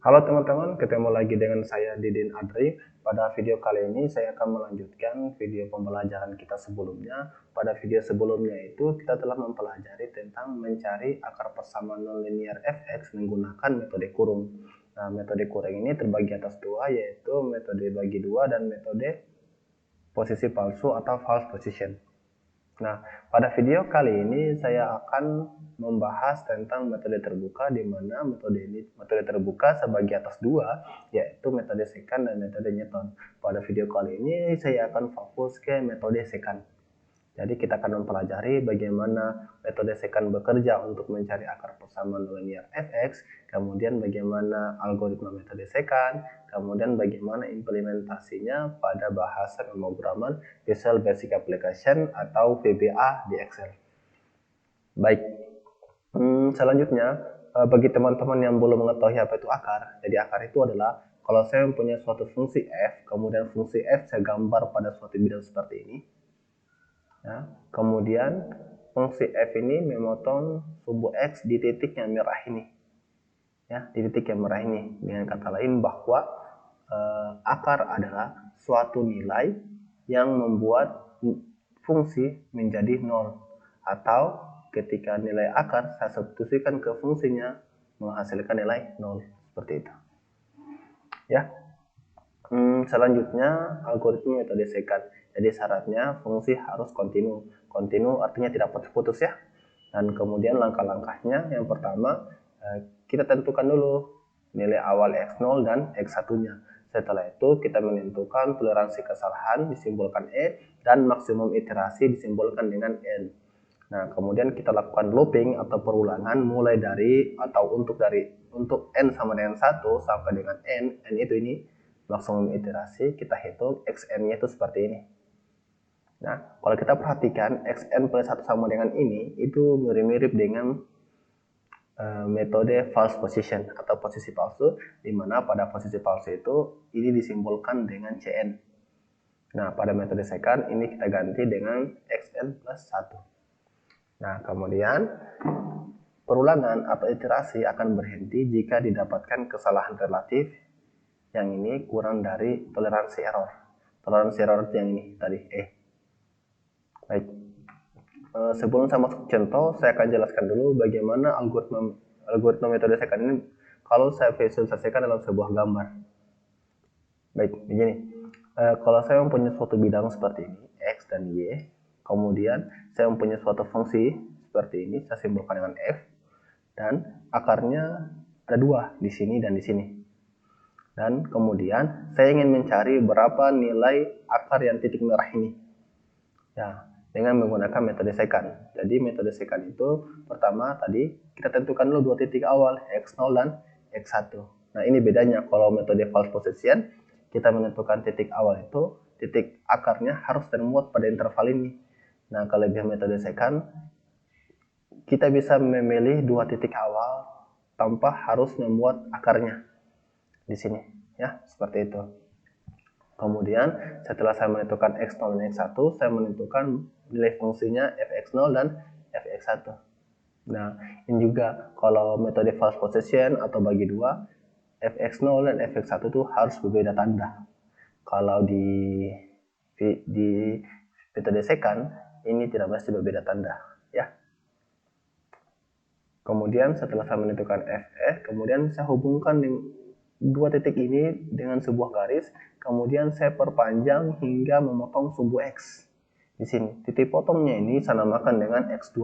Halo teman-teman, ketemu lagi dengan saya Didin Adri. Pada video kali ini saya akan melanjutkan video pembelajaran kita sebelumnya. Pada video sebelumnya itu kita telah mempelajari tentang mencari akar persamaan nonlinear fx menggunakan metode kurung. Nah, metode kurung ini terbagi atas dua, yaitu metode bagi dua dan metode posisi palsu atau false position. Nah, pada video kali ini saya akan membahas tentang metode terbuka, di mana metode terbuka sebagai atas dua, yaitu metode secant dan metode Newton. Pada video kali ini saya akan fokus ke metode secant. Jadi kita akan mempelajari bagaimana metode secant bekerja untuk mencari akar persamaan nonlinear fx, kemudian bagaimana algoritma metode secant, kemudian bagaimana implementasinya pada bahasa pemrograman Visual Basic Application atau VBA di Excel. Baik, selanjutnya bagi teman-teman yang belum mengetahui apa itu akar, jadi akar itu adalah kalau saya mempunyai suatu fungsi f, kemudian fungsi f saya gambar pada suatu bidang seperti ini. Ya, kemudian fungsi f ini memotong sumbu x di titik yang merah ini. Ya, di titik yang merah ini. Dengan kata lain bahwa akar adalah suatu nilai yang membuat fungsi menjadi 0. Atau ketika nilai akar saya substitusikan ke fungsinya menghasilkan nilai 0. Seperti itu. Ya. Selanjutnya algoritma metode secant. Jadi syaratnya fungsi harus kontinu. Kontinu artinya tidak putus-putus ya. Dan kemudian langkah-langkahnya yang pertama kita tentukan dulu nilai awal x0 dan x1-nya. Setelah itu kita menentukan toleransi kesalahan disimbolkan E dan maksimum iterasi disimbolkan dengan N. Nah, kemudian kita lakukan looping atau perulangan mulai dari atau untuk N sama dengan 1 sampai dengan N itu ini maksimum iterasi, kita hitung xn-nya itu seperti ini. Nah, kalau kita perhatikan xn plus 1 sama dengan ini, itu mirip-mirip dengan metode false position atau posisi palsu, di mana pada posisi palsu itu ini disimbolkan dengan cn. Nah, pada metode secant ini kita ganti dengan xn plus 1. Nah, kemudian perulangan atau iterasi akan berhenti jika didapatkan kesalahan relatif yang ini kurang dari toleransi error. Toleransi error itu yang ini tadi, E. Baik. Sebelum saya masuk contoh, saya akan jelaskan dulu bagaimana algoritma metode secant ini kalau saya visualisasikan dalam sebuah gambar. Baik, begini. Kalau saya mempunyai suatu bidang seperti ini, X dan Y, kemudian saya mempunyai suatu fungsi seperti ini, saya simbolkan dengan F, dan akarnya ada dua, di sini dan di sini. Dan kemudian saya ingin mencari berapa nilai akar yang titik merah ini. Ya, dengan menggunakan metode secant. Jadi metode secant itu pertama tadi kita tentukan dulu dua titik awal, x0 dan x1. Nah, ini bedanya. Kalau metode false position, kita menentukan titik awal itu, titik akarnya harus termuat pada interval ini. Nah, kelebihan metode secant, kita bisa memilih dua titik awal tanpa harus membuat akarnya di sini, ya, seperti itu. Kemudian setelah saya menentukan x0 dan x1, saya menentukan nilai fungsinya fx0 dan fx1. Nah, ini juga kalau metode false position atau bagi dua, fx0 dan fx1 itu harus berbeda tanda. Kalau di metode secant ini tidak mesti berbeda tanda, ya. Kemudian setelah saya menentukan fx, kemudian saya hubungkan dengan dua titik ini dengan sebuah garis, kemudian saya perpanjang hingga memotong sumbu x. Di sini, titik potongnya ini saya namakan dengan x2.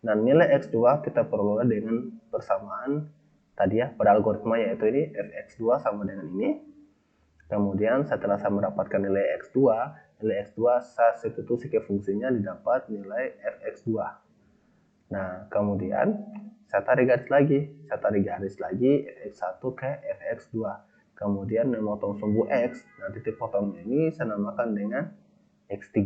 Nah, nilai x2 kita peroleh dengan persamaan tadi ya, pada algoritma yaitu ini fx2 sama dengan ini. Kemudian setelah saya mendapatkan nilai x2 saya substitusi ke fungsinya, didapat nilai fx2. Nah, kemudian saya tarik garis lagi fx1 ke fx2. Kemudian memotong sumbu x. Nah, titik potongnya ini saya namakan dengan x3.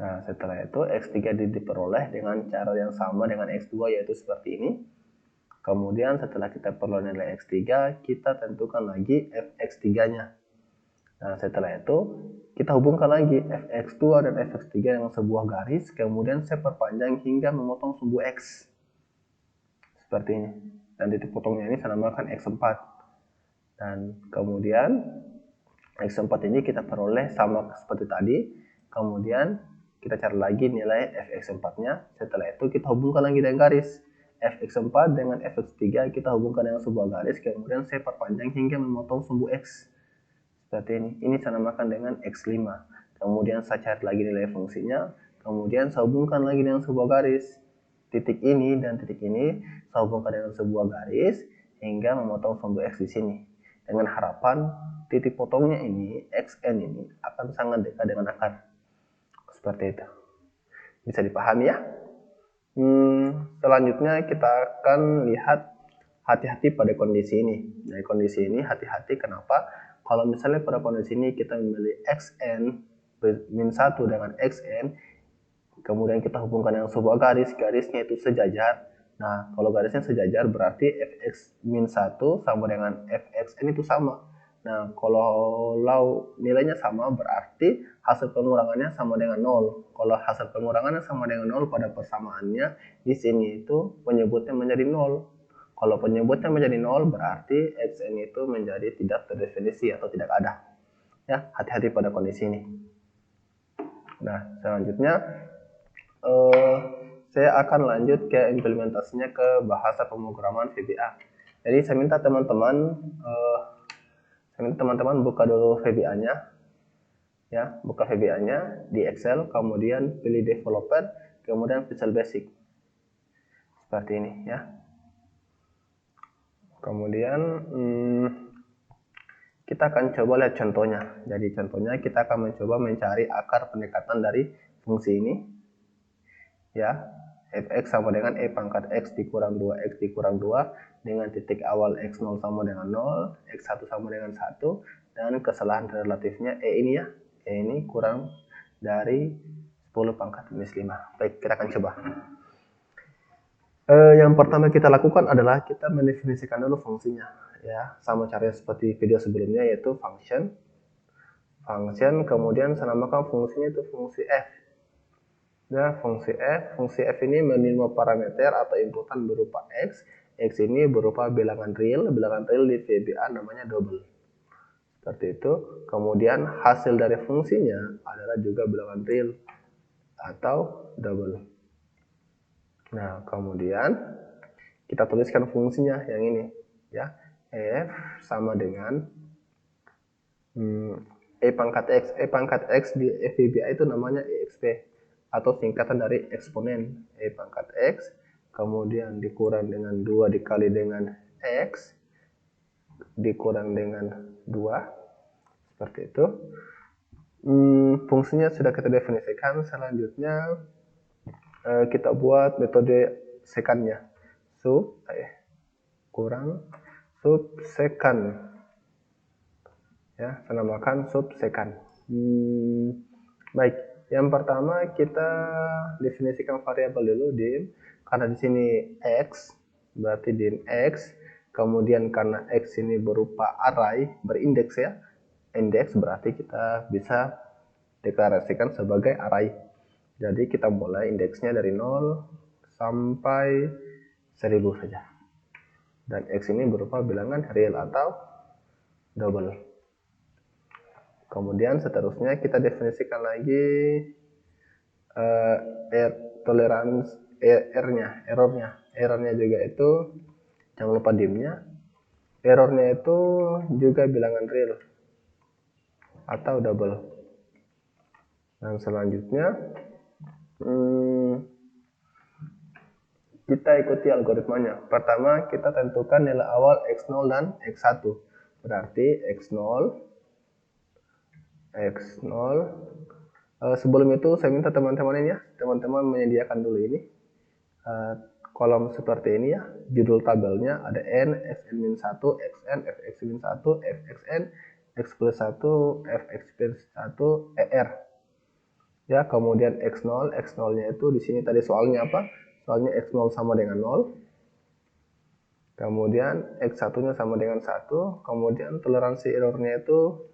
Nah, setelah itu x3 diperoleh dengan cara yang sama dengan x2, yaitu seperti ini. Kemudian setelah kita peroleh nilai x3, kita tentukan lagi fx3-nya. Nah, setelah itu kita hubungkan lagi fx2 dan fx3 dengan sebuah garis, kemudian saya perpanjang hingga memotong sumbu x. Seperti ini. dan titik potongnya ini saya namakan X4. Dan kemudian X4 ini kita peroleh sama seperti tadi. Kemudian kita cari lagi nilai fx4-nya. Setelah itu kita hubungkan lagi dengan garis. Fx4 dengan fx3 kita hubungkan dengan sebuah garis. Kemudian saya perpanjang hingga memotong sumbu X. Seperti ini. Ini saya namakan dengan X5. Kemudian saya cari lagi nilai fungsinya. Kemudian saya hubungkan lagi dengan sebuah garis. Titik ini dan titik ini saya hubungkan dengan sebuah garis hingga memotong sumbu X di sini. Dengan harapan titik potongnya ini, xn ini, akan sangat dekat dengan akar. Seperti itu. Bisa dipahami ya? Selanjutnya kita akan lihat hati-hati pada kondisi ini. Nah, kondisi ini hati-hati kenapa? Kalau misalnya pada kondisi ini kita memilih xn min 1 dengan xn, kemudian kita hubungkan dengan sebuah garis, garisnya itu sejajar. Nah, kalau garisnya sejajar berarti fx min 1 sama dengan fxn itu sama. Nah, kalau nilainya sama berarti hasil pengurangannya sama dengan 0. Kalau hasil pengurangannya sama dengan 0 pada persamaannya, di sini itu penyebutnya menjadi 0. Kalau penyebutnya menjadi 0 berarti xn itu menjadi tidak terdefinisi atau tidak ada. Ya, hati-hati pada kondisi ini. Nah, selanjutnya saya akan lanjut ke implementasinya ke bahasa pemrograman VBA. Jadi saya minta teman-teman buka dulu VBA-nya, ya, buka VBA-nya di Excel, kemudian pilih Developer, kemudian Visual Basic, seperti ini, ya. Kemudian kita akan coba lihat contohnya. Jadi contohnya kita akan mencoba mencari akar pendekatan dari fungsi ini, ya. Fx sama dengan e pangkat x dikurang 2x dikurang 2 dengan titik awal x0 sama dengan 0, x1 sama dengan 1, dan kesalahan relatifnya e ini, ya, e ini kurang dari 10 pangkat minus 5. Baik, kita akan coba. Yang pertama kita lakukan adalah kita mendefinisikan dulu fungsinya, ya, sama caranya seperti video sebelumnya, yaitu function, kemudian saya namakan fungsinya itu fungsi f. Nah, fungsi f ini menerima parameter atau inputan berupa x ini berupa bilangan real di VBA namanya double. Seperti itu. Kemudian hasil dari fungsinya adalah juga bilangan real atau double. Nah, kemudian kita tuliskan fungsinya yang ini, ya. F sama dengan e pangkat x di VBA itu namanya exp atau singkatan dari eksponen e pangkat x, kemudian dikurang dengan 2 dikali dengan x dikurang dengan 2, seperti itu. Fungsinya sudah kita definisikan. Selanjutnya kita buat metode second-nya, kurang sub second, ya, saya namakan sub second. Baik, yang pertama kita definisikan variabel dulu, dim, karena di sini x berarti dim x, kemudian karena x ini berupa array berindeks, ya, indeks berarti kita bisa deklarasikan sebagai array. Jadi kita mulai indeksnya dari 0 sampai 1000 saja. Dan x ini berupa bilangan real atau double. Kemudian seterusnya kita definisikan lagi errornya juga itu, jangan lupa dimnya. Errornya itu juga bilangan real atau double. Dan selanjutnya kita ikuti algoritmanya. Pertama kita tentukan nilai awal x0 dan x1. Berarti x0 sebelum itu saya minta teman-teman ini, ya, teman-teman menyediakan dulu ini kolom seperti ini, ya. Judul tabelnya ada n, xn-1, xn, fx-1, fxn, x plus 1, fx plus 1, er. Ya, kemudian x0 nya itu di sini tadi soalnya apa? Soalnya x0 sama dengan 0. Kemudian x1-nya sama dengan 1, kemudian toleransi errornya itu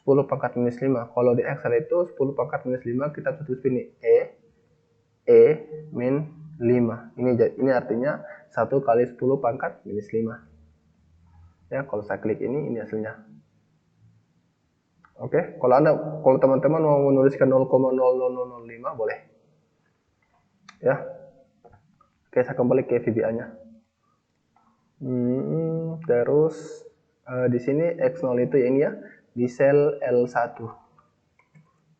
10 pangkat minus 5. Kalau di Excel itu 10 pangkat minus 5 kita tulis ini E min 5. Ini artinya 1 kali 10 pangkat minus 5. Ya, kalau saya klik ini hasilnya. Oke, kalau teman-teman mau menuliskan 0,00005 boleh. Ya. Oke, saya kembali ke VBA-nya. Terus di sini X0 itu ya ini ya, di sel L1.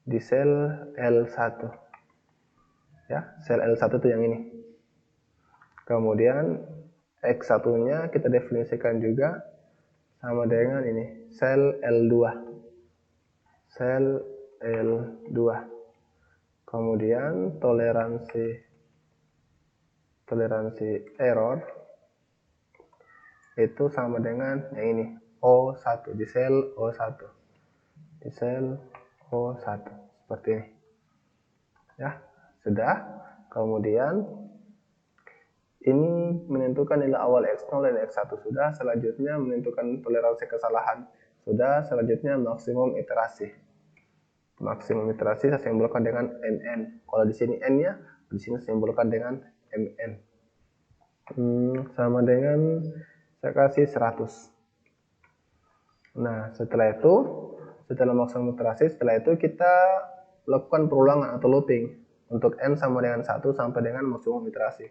Di sel L1. Ya, sel L1 itu yang ini. Kemudian X1-nya kita definisikan juga sama dengan ini, sel L2. Sel L2. Kemudian toleransi error itu sama dengan yang ini, O1, di sel O1. Di sel O1 seperti ini. Ya, sudah. Kemudian ini menentukan nilai awal X0 dan X1 sudah. Selanjutnya menentukan toleransi kesalahan sudah. Selanjutnya maksimum iterasi. Maksimum iterasi saya simbolkan dengan NN. Kalau di sini N-nya, di sini saya simbolkan dengan MN. Sama dengan saya kasih 100. Nah, setelah maksimum iterasi, setelah itu kita lakukan perulangan atau looping. Untuk N sama dengan 1 sampai dengan maksimum iterasi.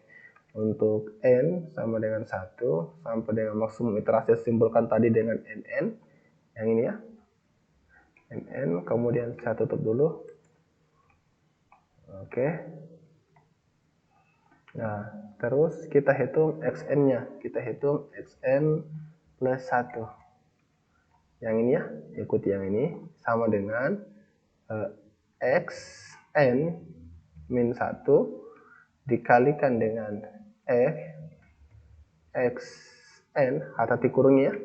Untuk N sama dengan 1 sampai dengan maksimum iterasi simbolkan tadi dengan NN. Yang ini ya. NN, kemudian saya tutup dulu. Oke. Nah, terus kita hitung Xn-nya. Kita hitung Xn plus 1. Yang ini ya, ikuti yang ini. Sama dengan Xn min 1 dikalikan dengan F Xn, hati kurungnya.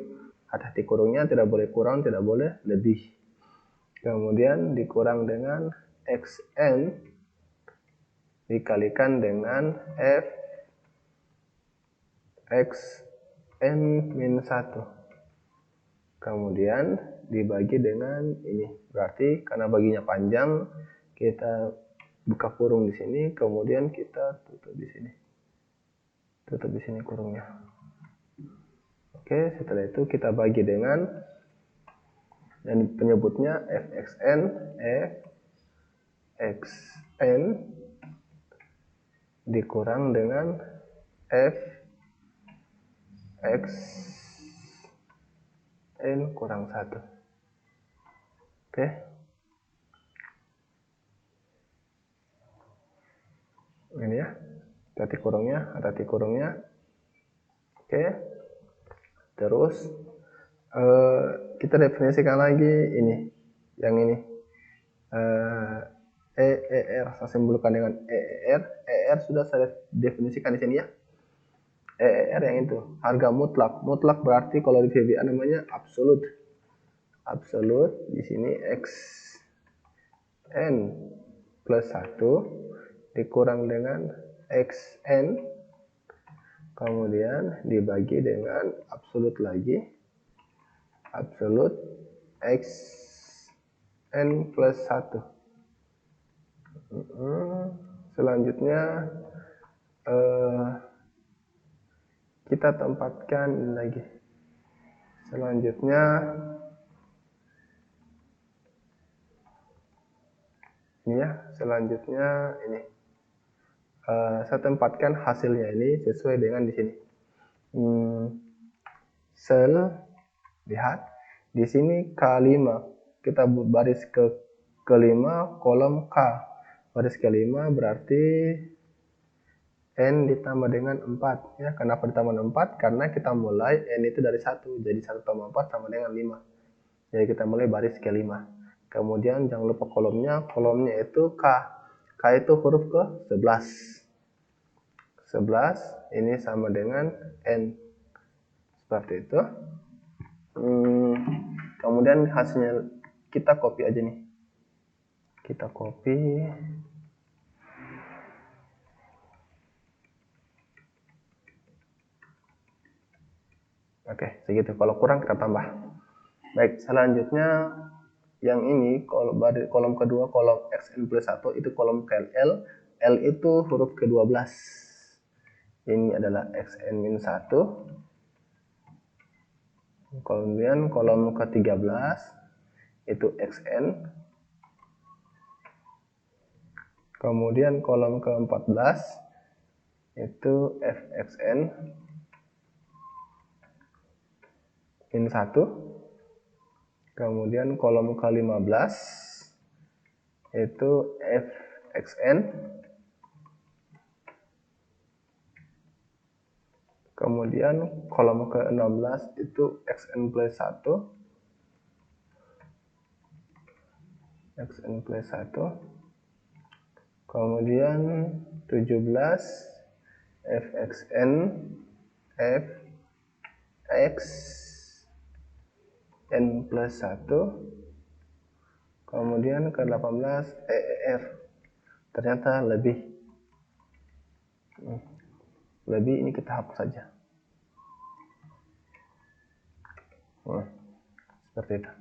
Hati kurungnya tidak boleh kurang, tidak boleh lebih. Kemudian dikurang dengan Xn dikalikan dengan F Xn min 1. Kemudian dibagi dengan ini. Berarti karena baginya panjang, kita buka kurung di sini, kemudian kita tutup di sini. Tutup di sini kurungnya. Oke, setelah itu kita bagi dengan, dan penyebutnya Fxn dikurang dengan Fxn kurang 1. Oke. Ini ya. Hati kurungnya. Oke. Terus kita definisikan lagi ini. Yang ini. ER saya simbolkan dengan ER. ER sudah saya definisikan di sini ya. ER yang itu, harga mutlak. Mutlak berarti kalau di VBA namanya absolut. Absolut di sini Xn plus 1 dikurang dengan Xn, kemudian dibagi dengan absolut lagi. Absolut Xn plus 1. Selanjutnya kita tempatkan lagi. Selanjutnya ini ya. Selanjutnya ini. Saya tempatkan hasilnya ini sesuai dengan di sini. Sel, lihat di sini K5. Kita baris ke-5 kolom K. Baris ke-5 berarti N ditambah dengan 4 ya. Kenapa ditambah 4? Karena kita mulai N itu dari 1. Jadi 1 tambah 4 sama dengan 5. Jadi kita mulai baris ke-5. Kemudian jangan lupa kolomnya. Kolomnya itu K. K itu huruf ke-11. 11 ini sama dengan N. Seperti itu. Kemudian hasilnya kita copy aja nih. Kita copy. Oke, segitu. Kalau kurang kita tambah. Baik, selanjutnya yang ini kolom kedua, kolom Xn plus 1 itu kolom KL. L itu huruf ke-12. ini adalah xn-1. Kemudian kolom ke-13 itu xn. Kemudian kolom ke-14 itu fxn min 1. Kemudian kolom ke-15 itu fxn. Kemudian kolom ke-16 itu xn plus 1. xn plus 1. Kemudian 17 fxn fxn plus 1. Kemudian ke-18 EER. Ternyata lebih ini kita hapus saja. Seperti itu.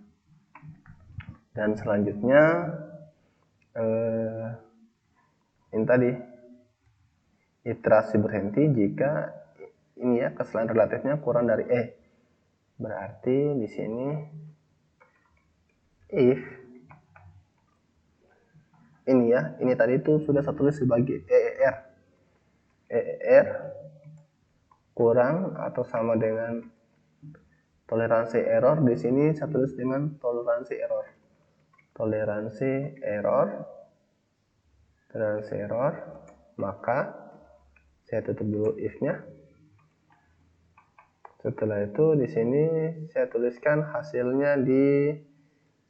Dan selanjutnya ini tadi iterasi berhenti jika ini ya kesalahan relatifnya kurang dari E. Berarti di sini if ini ya, ini tadi itu sudah saya tulis sebagai EER kurang atau sama dengan toleransi error. Di sini saya tulis dengan toleransi error. Toleransi error, maka saya tutup dulu if-nya. Setelah itu di sini saya tuliskan hasilnya di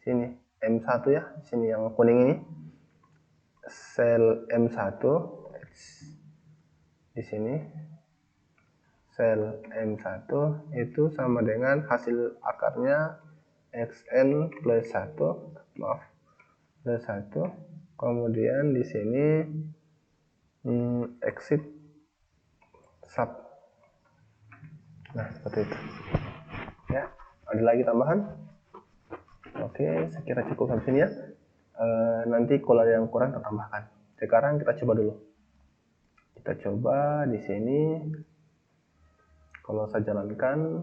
sini M1 ya, di sini yang kuning ini. Sel M1 di sini. Sel M1 itu sama dengan hasil akarnya xn plus 1, plus 1. Kemudian di sini exit sub. Nah, seperti itu. Ya, ada lagi tambahan? Oke, saya kira cukup sampai sini ya. Nanti kalau ada yang kurang kita tambahkan. Sekarang kita coba dulu. Kita coba di sini. Kalau saya jalankan,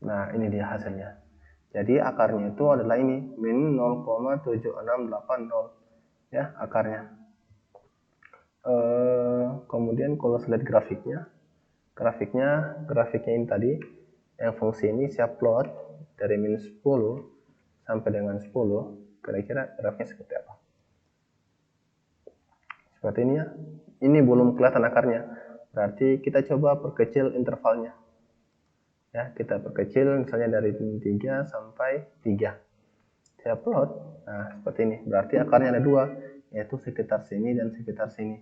nah ini dia hasilnya. Jadi akarnya itu adalah ini, min 0,7680 ya akarnya. Kemudian kalau saya lihat grafiknya ini tadi, yang fungsi ini saya plot dari min 10 sampai dengan 10, kira-kira grafiknya seperti apa? Seperti ini ya. Ini belum kelihatan akarnya. Berarti kita coba perkecil intervalnya. Ya, kita perkecil misalnya dari 3 sampai 3. Saya plot. Nah, seperti ini. Berarti akarnya ada 2, yaitu sekitar sini dan sekitar sini.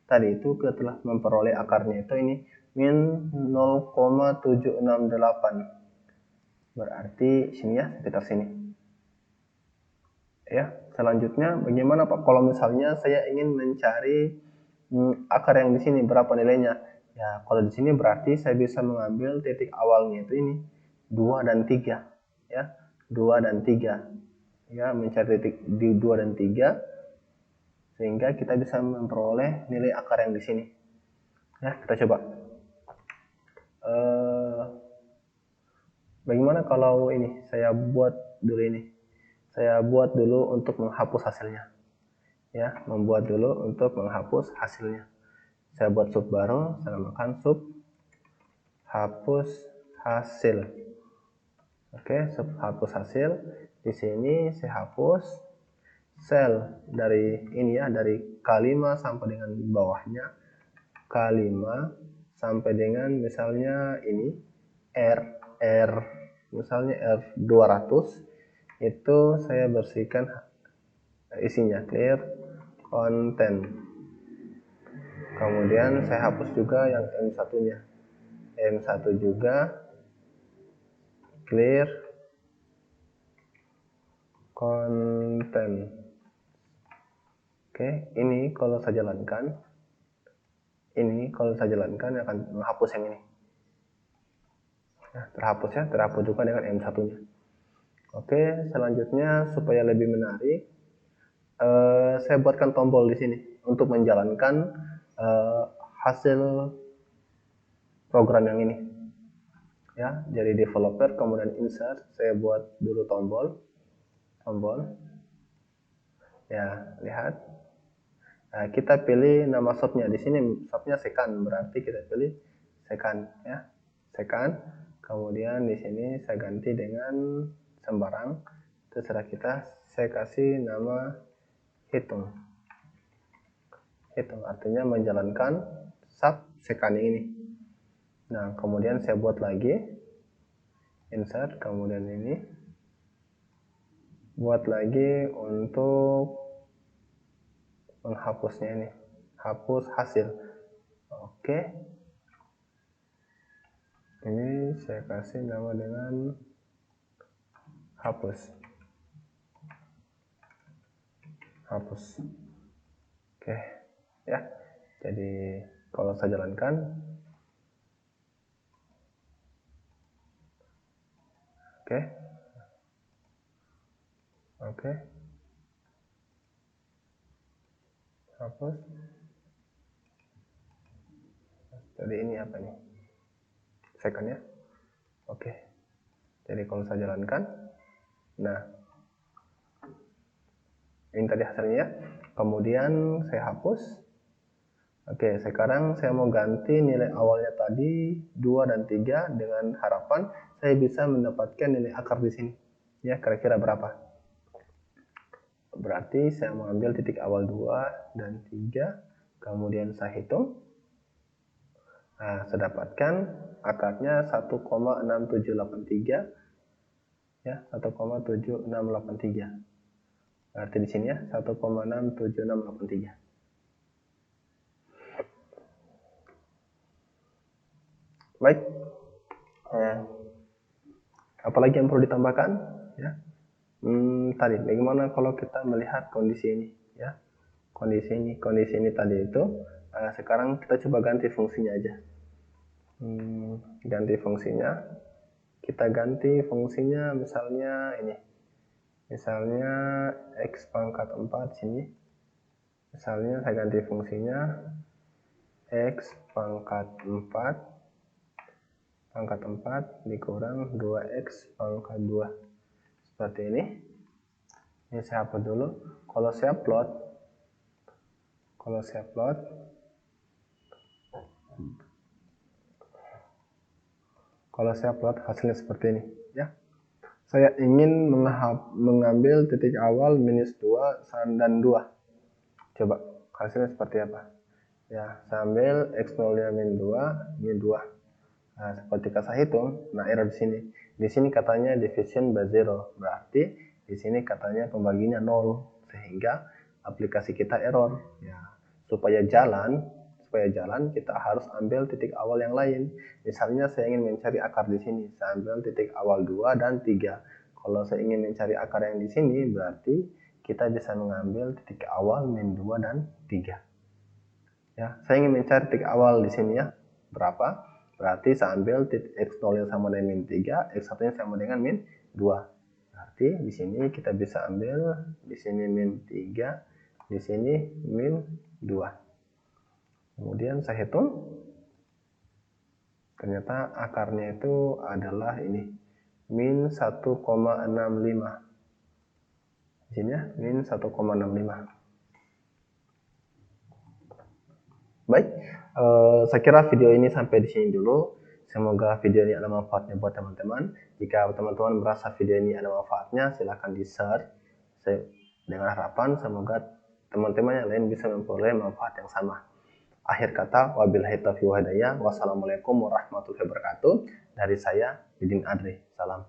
Tadi itu kita telah memperoleh akarnya itu ini min 0,768. Berarti sini ya, sekitar sini. Ya, selanjutnya bagaimana Pak kalau misalnya saya ingin mencari akar yang di sini berapa nilainya? Ya, kalau di sini berarti saya bisa mengambil titik awalnya itu ini 2 dan 3 ya. 2 dan 3. Ya, mencari titik di 2 dan 3 sehingga kita bisa memperoleh nilai akar yang di sini. Ya, kita coba. Bagaimana kalau ini saya buat dulu ini? Saya buat dulu untuk menghapus hasilnya. Ya, membuat dulu untuk menghapus hasilnya. Saya buat sub baru, saya namakan sub hapus hasil. Oke, sub hapus hasil. Di sini saya hapus sel dari ini ya, dari K5 sampai dengan bawahnya. K5 sampai dengan misalnya ini R misalnya R200 itu saya bersihkan isinya, clear content. Kemudian saya hapus juga yang M1-nya. M1 juga clear content. Oke, ini kalau saya jalankan akan menghapus yang ini. Nah, terhapus juga dengan M1-nya. Oke, selanjutnya supaya lebih menarik, saya buatkan tombol di sini untuk menjalankan hasil program yang ini. Ya, jadi developer, kemudian insert, saya buat dulu tombol. Ya, lihat. Nah, kita pilih nama shopnya. Di sini shopnya second, berarti kita pilih second ya. Second. Kemudian di sini saya ganti dengan sembarang. Terserah kita. Saya kasih nama hitung. Hitung artinya menjalankan sub second ini. Nah, kemudian saya buat lagi insert, kemudian ini buat lagi untuk menghapusnya ini, hapus hasil. Oke, ini saya kasih nama dengan hapus. Oke ya, jadi kalau saya jalankan, oke, hapus. Jadi ini apa nih? Second ya. Oke. Jadi kalau saya jalankan, nah ini tadi hasilnya. Kemudian saya hapus. Oke, sekarang saya mau ganti nilai awalnya tadi 2 dan 3 dengan harapan saya bisa mendapatkan nilai akar di sini. Ya, kira-kira berapa? Berarti saya mengambil titik awal 2 dan 3, kemudian saya hitung. Nah, saya dapatkan akarnya 1,6783 ya, 1,7683. Berarti di sini ya 1,67683. Baik. Apalagi yang perlu ditambahkan ya? Tadi bagaimana kalau kita melihat kondisi ini ya? Kondisi ini tadi itu sekarang kita coba ganti fungsinya aja. Ganti fungsinya. Kita ganti fungsinya misalnya ini. Misalnya X pangkat 4 sini. Misalnya saya ganti fungsinya X pangkat 4 dikurang 2X pangkat 2. Seperti ini. Ini saya hapus dulu. Kalau saya plot hasilnya seperti ini ya. Saya ingin mengambil titik awal minus 2 dan 2. Coba hasilnya seperti apa? Ya, saya ambil X0 nya min 2, min 2. Nah, seperti saya hitung, nah error di sini. Di sini katanya division by 0, berarti di sini katanya pembaginya 0, sehingga aplikasi kita error. Ya, supaya jalan kita harus ambil titik awal yang lain. Misalnya saya ingin mencari akar di sini, saya ambil titik awal 2 dan 3. Kalau saya ingin mencari akar yang di sini, berarti kita bisa mengambil titik awal min 2 dan 3. Ya, saya ingin mencari titik awal di sini ya. Berapa? Berarti saya ambil titik X0 yang sama dengan min 3, X1 nya sama dengan min 2. Berarti di sini kita bisa ambil di sini min 3, di sini min 2. Kemudian saya hitung. Ternyata akarnya itu adalah ini. Min 1,65. Di sini ya, min 1,65. Baik, saya kira video ini sampai di sini dulu. Semoga video ini ada manfaatnya buat teman-teman. Jika teman-teman merasa video ini ada manfaatnya, silahkan di-share. Dengan harapan semoga teman-teman yang lain bisa memperoleh manfaat yang sama. Akhir kata, wabillahi taufiq wal hidayah. Wassalamualaikum warahmatullahi wabarakatuh. Dari saya, Didin Adri. Salam.